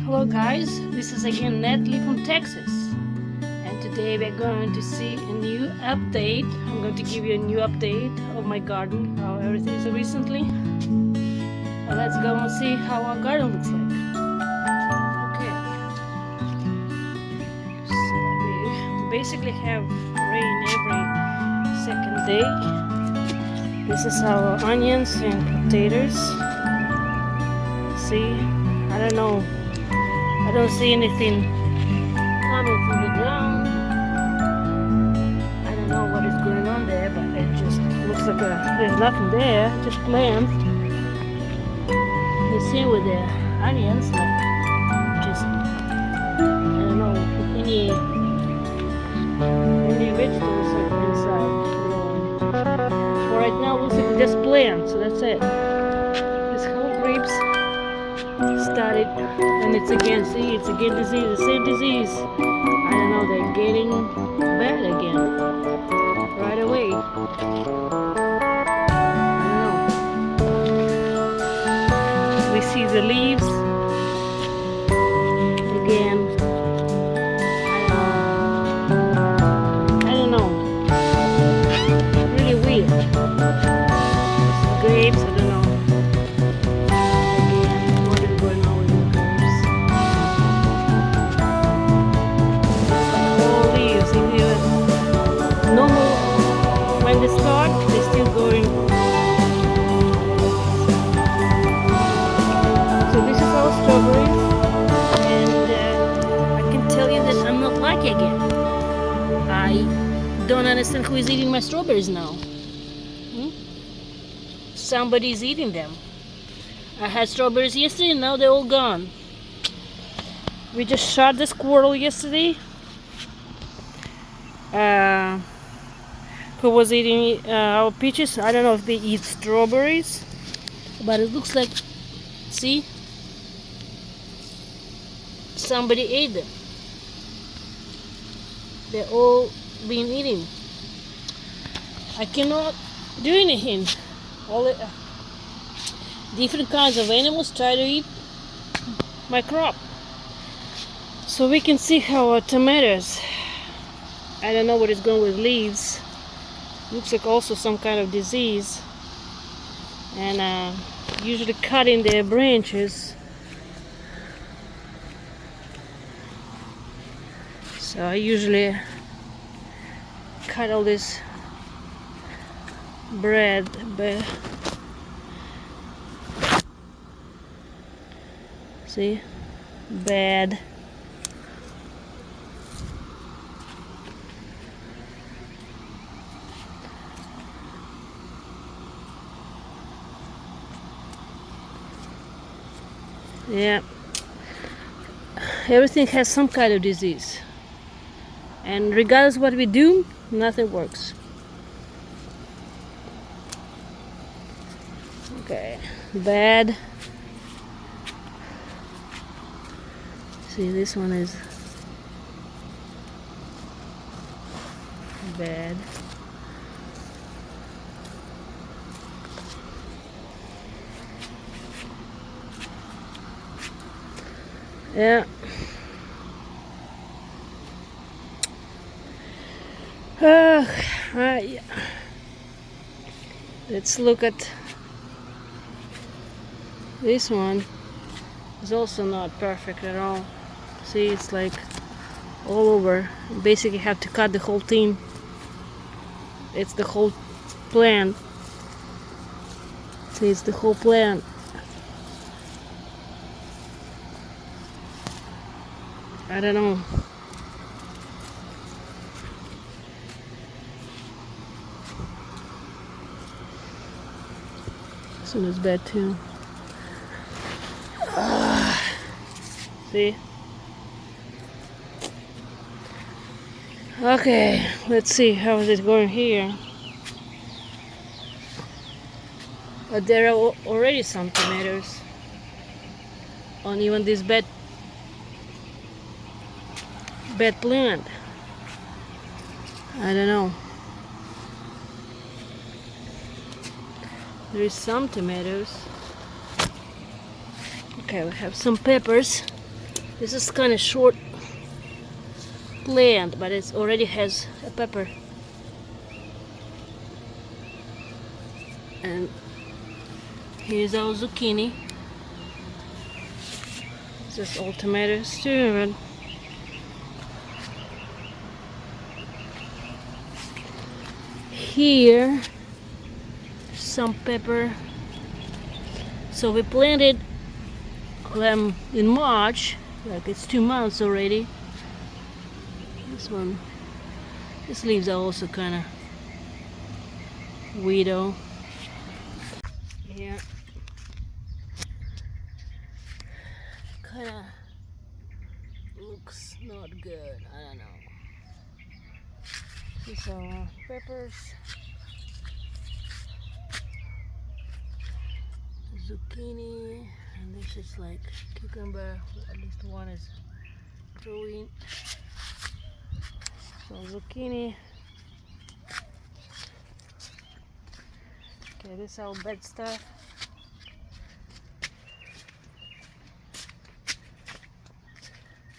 Hello guys, this is again Natalie from Texas, and today we're going to see a new update. I'm going to give you a new update of my garden, how everything is recently. Well, let's go and see how our garden looks like. Okay, so we basically have rain every second day. This is our onions and potatoes. See, I don't know. I don't see anything coming from the ground. I don't know what is going on there, but it just looks like there's nothing there, just plants. The same with the onions, like just I don't know any vegetables are inside. For right now, looks like just plants, so that's it. This whole grapes started, and it's again disease, the same disease. I don't know, they're getting bad again right away. I don't know. We see the leaves again. I don't know. Really weird. Grapes, I don't know. When they start, they're still going. So this is our strawberries, and I can tell you that I'm not lucky again. I don't understand who is eating my strawberries now. Somebody's eating them. I had strawberries yesterday, and now they're all gone. We just shot the squirrel yesterday. Who was eating our peaches. I don't know if they eat strawberries, but it looks like, see, somebody ate them. They're all being eaten. I cannot do anything. Different kinds of animals try to eat my crop. So we can see how our tomatoes, I don't know what is going with leaves. Looks like also some kind of disease, and usually cutting their branches. So I usually cut all this bread, but see, bad. Yeah, everything has some kind of disease, and regardless what we do, nothing works. Okay, bad. See, this one is bad. Yeah. Right. Let's look at this one. It's also not perfect at all. See, it's like all over. You basically have to cut the whole thing. It's the whole plant. See, it's the whole plant. I don't know. This one is bad too. See? Okay, let's see how is it going here. But there are already some tomatoes on even this bad plant. I don't know. There is some tomatoes. Okay, we have some peppers. This is kind of short plant, but it already has a pepper. And here's our zucchini. This is all tomatoes too. Here, some pepper. So we planted them in March, like it's 2 months already. This one, these leaves are also kind of weirdo. Yeah, kind of looks not good. I don't know. These are peppers, zucchini, and this is like cucumber. At least one is growing. So zucchini. Okay, this is our bed stuff.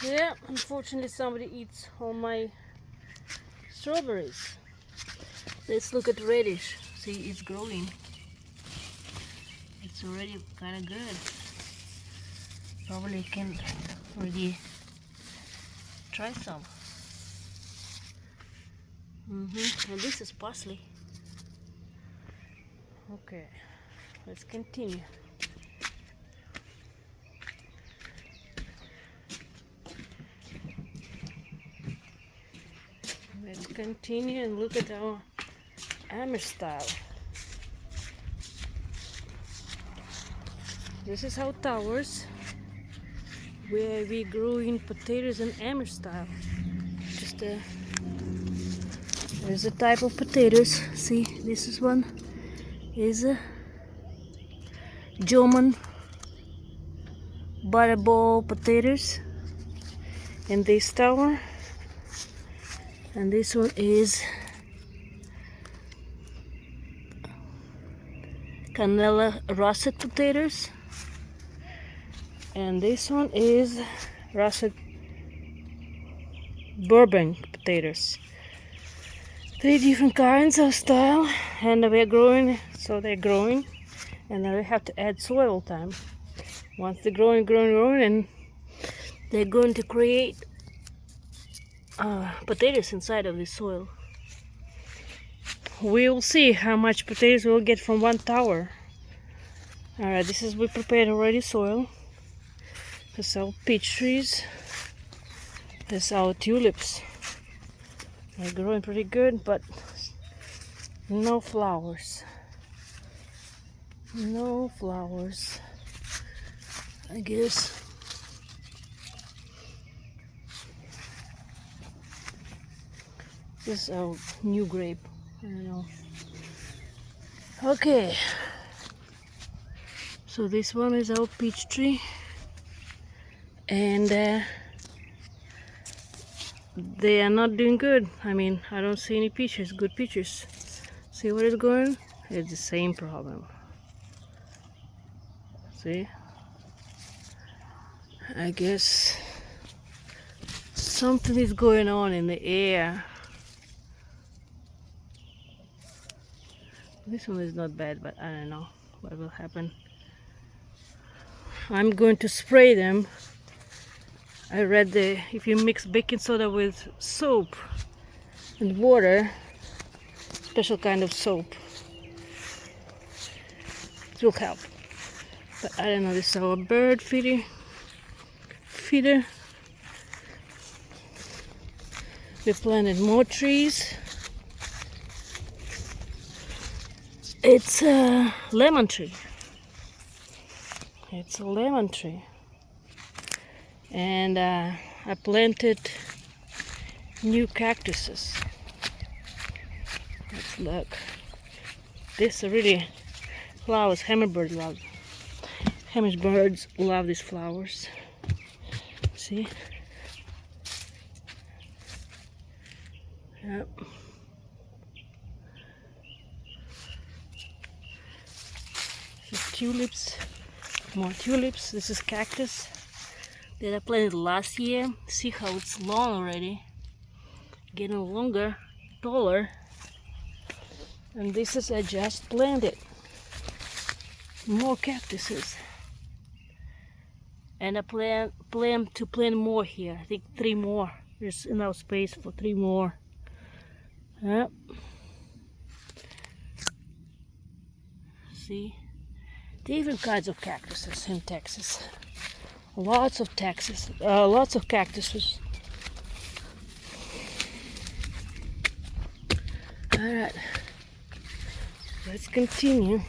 Yeah, unfortunately somebody eats all my strawberries. Let's look at radish. See, it's growing. It's already kind of good. Probably can already try some. And this is parsley. Okay, let's continue. Let's continue and look at our AMISH style. This is our towers where we grow in potatoes in AMISH style. Just there's a type of potatoes. See, this is one is a German butterball potatoes in this tower, and this one is Canela russet potatoes, and this one is russet bourbon potatoes. 3 different kinds of style, and we're growing, so they're growing, and then we have to add soil time. Once they're growing, and they're going to create potatoes inside of the soil. We'll see how much potatoes we'll get from one tower. Alright, this is we prepared already soil. This is our peach trees. This is our tulips. They're growing pretty good, but no flowers. No flowers, I guess. This is our new grape. I don't know. Okay. So this one is our peach tree. And they are not doing good. I mean, I don't see any peaches, good peaches. See what is going? It's the same problem. See? I guess something is going on in the air. This one is not bad, but I don't know what will happen. I'm going to spray them. I read that if you mix baking soda with soap and water, special kind of soap, it will help. But I don't know, this is our bird feeder. We planted more trees. It's a lemon tree. It's a lemon tree. And I planted new cactuses. Let's look. This really flowers. Hummingbirds love these flowers. See? Yep. Tulips, more tulips. This is cactus. that I planted last year. See how it's long already, getting longer, taller. And this is I just planted more cactuses, and I plan to plant more here. I think 3 more. There's enough space for 3 more. Yep. See, different kinds of cactuses in Texas. Lots of cactuses. Alright, let's continue.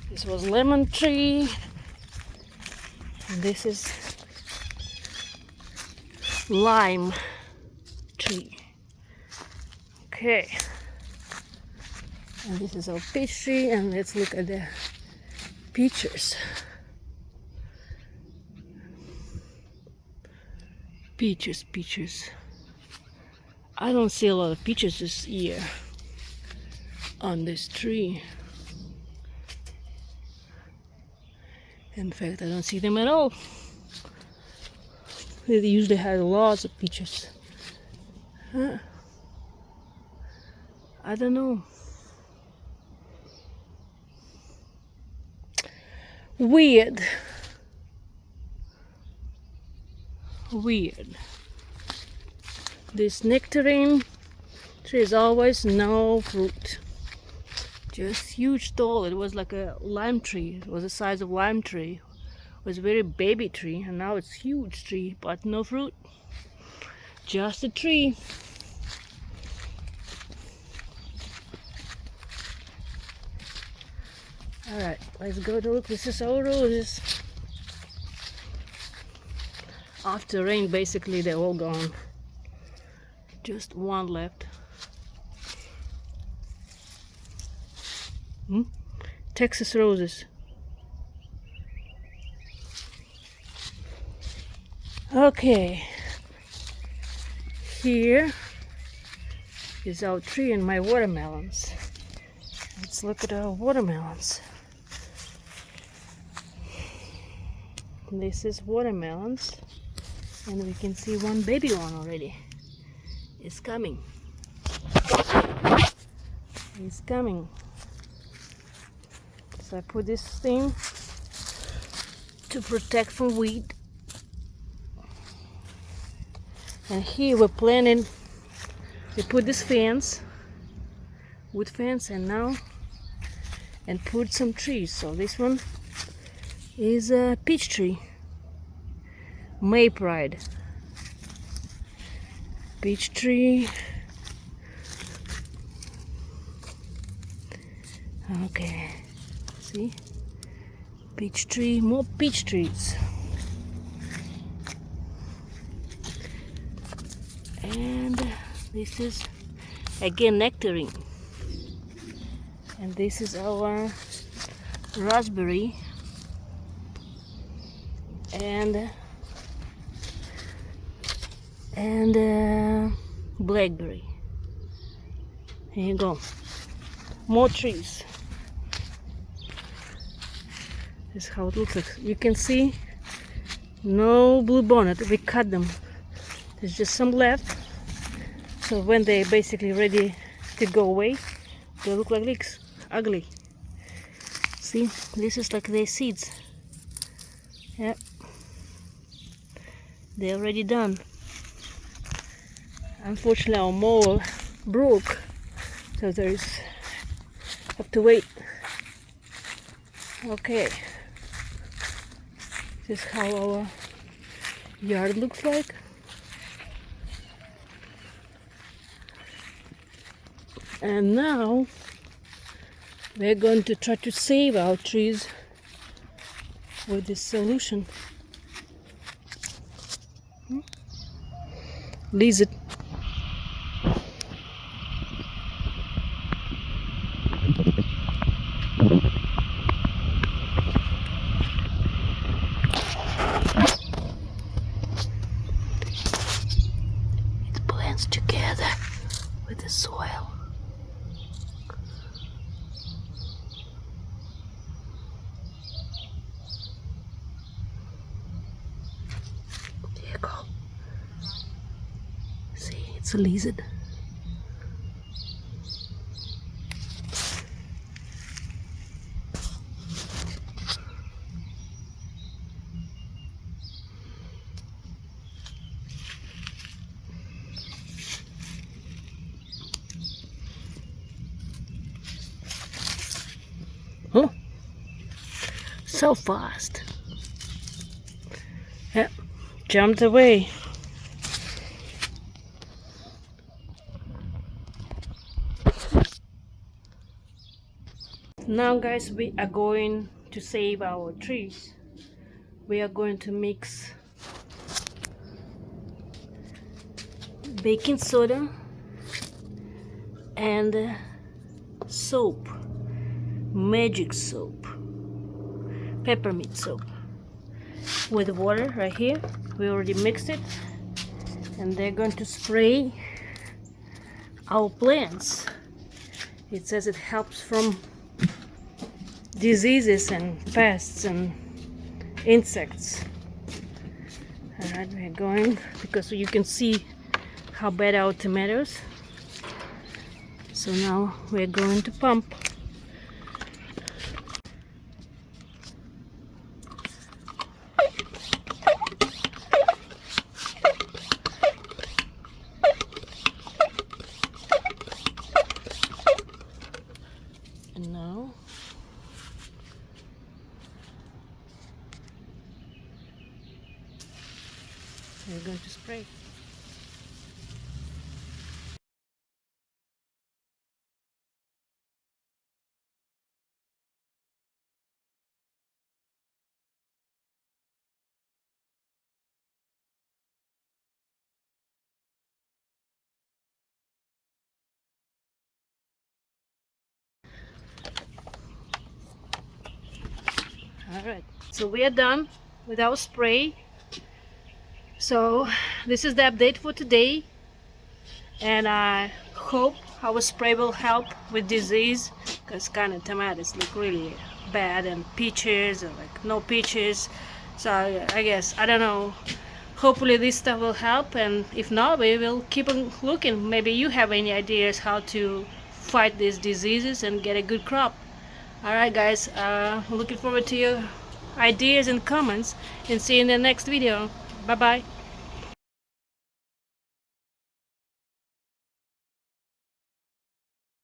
This was lemon tree, and this is lime tree. Okay, and this is our peach tree, and let's look at the peaches. Peaches. I don't see a lot of peaches this year on this tree. In fact, I don't see them at all. They usually have lots of peaches. I don't know. Weird. This nectarine tree is always no fruit. Just huge tall. It was like a lime tree. It was the size of lime tree. It was a very baby tree, and now it's huge tree, but no fruit. Just a tree. Alright, let's go to look. This is our roses. After rain, basically they're all gone. Just one left. Texas roses. Okay, here is our tree and my watermelons. Let's look at our watermelons. This is watermelons, and we can see one baby one already. It's coming. It's coming. So I put this thing to protect from weed. And here we're planting, we put this fence, wood fence, and put some trees. So this one is a peach tree, May Pride. Peach tree. Okay, see? Peach tree, more peach trees. And this is again nectarine. And this is our raspberry and blackberry. Here you go. More trees. This is how it looks like. You can see no blue bonnet. We cut them. There's just some left. So when they're basically ready to go away, they look like leeks. Ugly. See, this is like their seeds. Yep. They're already done. Unfortunately, our mower broke, so have to wait. Okay. This is how our yard looks like. And now we're going to try to save our trees with this solution. Lease it. It blends together with the soil. Here you go. See, it's a lizard. Oh, so fast. Yep, jumped away. Now guys, we are going to save our trees. We are going to mix baking soda and soap, magic soap, peppermint soap, with water right here. We already mixed it, and they're going to spray our plants. It says it helps from diseases and pests and insects. Alright, we're going, because you can see how bad our tomatoes. So now we're going to pump. And now we're going to spray. Alright, so we are done with our spray. So this is the update for today, and I hope our spray will help with disease, because kind of tomatoes look really bad, and peaches or like no peaches. So I guess, I don't know, hopefully this stuff will help, and if not, we will keep on looking. Maybe you have any ideas how to fight these diseases and get a good crop. Alright guys, looking forward to your ideas and comments, and see you in the next video. Bye bye.